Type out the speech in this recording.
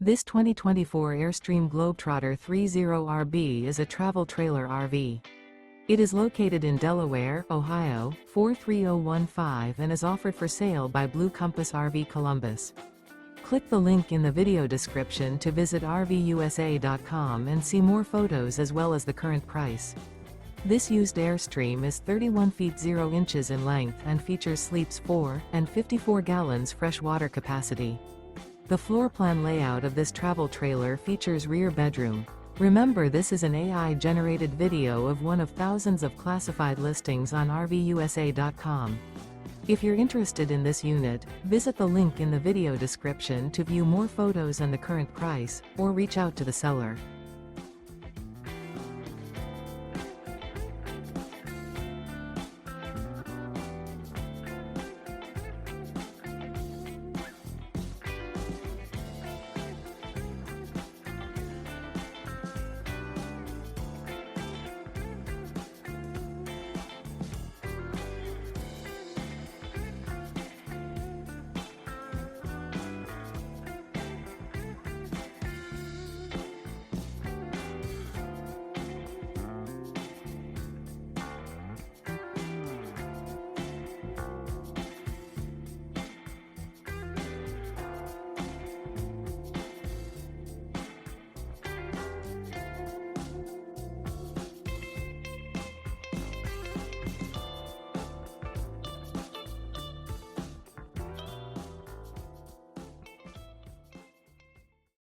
This 2024 Airstream Globetrotter 30RB is a travel trailer RV. It is located in Delaware, Ohio, 43015 and is offered for sale by Blue Compass RV Columbus. Click the link in the video description to visit RVUSA.com and see more photos as well as the current price. This used Airstream is 31 feet 0 inches in length and features sleeps 4 and 54 gallons fresh water capacity. The floor plan layout of this travel trailer features rear bedroom. Remember, this is an AI-generated video of one of thousands of classified listings on RVUSA.com. If you're interested in this unit, visit the link in the video description to view more photos and the current price, or reach out to the seller.